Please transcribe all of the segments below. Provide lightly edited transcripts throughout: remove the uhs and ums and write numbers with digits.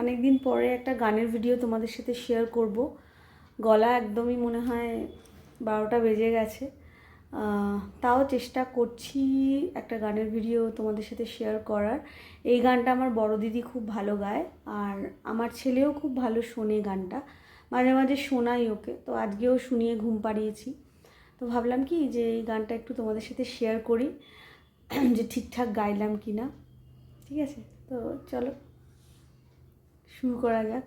অনেক দিন পরে একটা গানের ভিডিও তোমাদের সাথে শেয়ার করব। গলা একদমই মনে হয় 12টা বেজে গেছে, তাও চেষ্টা করছি একটা গানের ভিডিও তোমাদের সাথে শেয়ার করার। এই গানটা আমার বড় দিদি খুব ভালো গায়, আর আমার ছেলেও খুব ভালো শোনে গানটা, মাঝে মাঝে শোনাই ওকে। তো আজকেও শুনিয়ে ঘুম পাড়িয়েছি। তো ভাবলাম কি যে এই গানটা একটু তোমাদের সাথে শেয়ার করি, যে ঠিকঠাক গাইলাম কি না। ঠিক আছে, তো চলো শুরু করা যাক।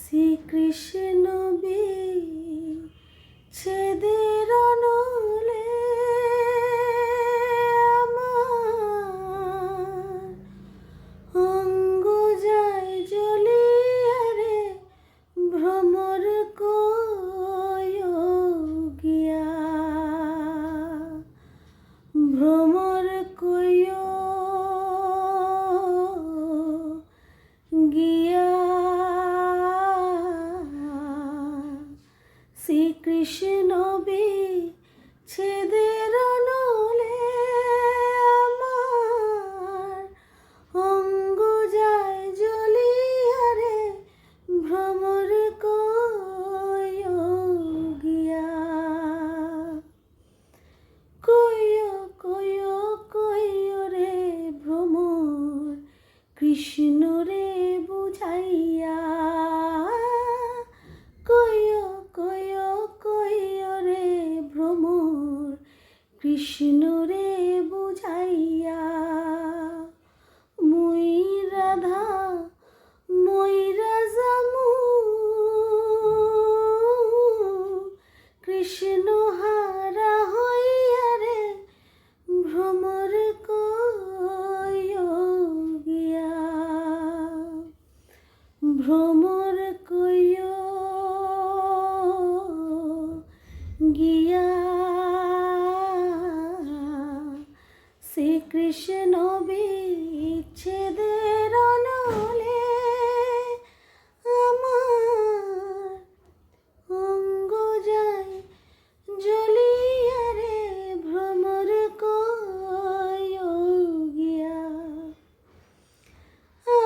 শ্রীকৃষ্ণ বিচ্ছেদের অনলে আমার অঙ্গ যায় জ্বলিয়া রে, ভ্রমর কয় গিয়া, ভ্রমর কয় গিয়া। শ্রীকৃষ্ণ বিচ্ছেদের অনলে আমার অঙ্গ যায় জ্বলিয়া রে, ভ্রমর কয় গিয়া। কয় কয় কয় রে ভ্রমর কৃষ্ণ রে বুঝাইয়া, কয় কয় কয় রে ভ্রমর কৃষ্ণ রে বুঝাইয়া। মুই রাধা মইরা যামু, কৃষ্ণ হারা হইয়া রে, ভ্রমর কয় গিয়া, ভ্রমর কয় গিয়া। শ্রীকৃষ্ণ বিচ্ছেদের অনলে আমার অঙ্গ যায় জ্বলিয়া রে, ভ্রমর কয় গিয়া।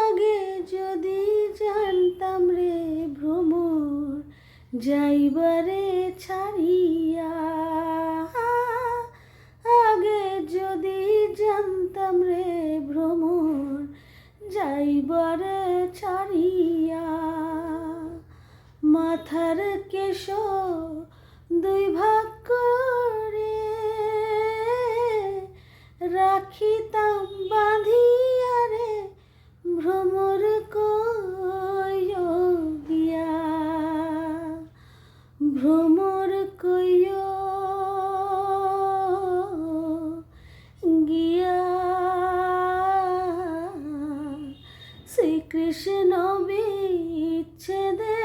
আগে যদি জানতাম রে ভ্রমর যাইবারে ছাড়িয়া, আগে যদি জানতাম রে ভ্রমর যাইবারে ছাড়িয়া। মাথার কেশ দুই ভাগ করে রাখিতাম বাঁধিয়া রে, ভ্রমর কয় গিয়া, ভ্রমর কয় গিয়া। শ্রীকৃষ্ণ বিচ্ছেদের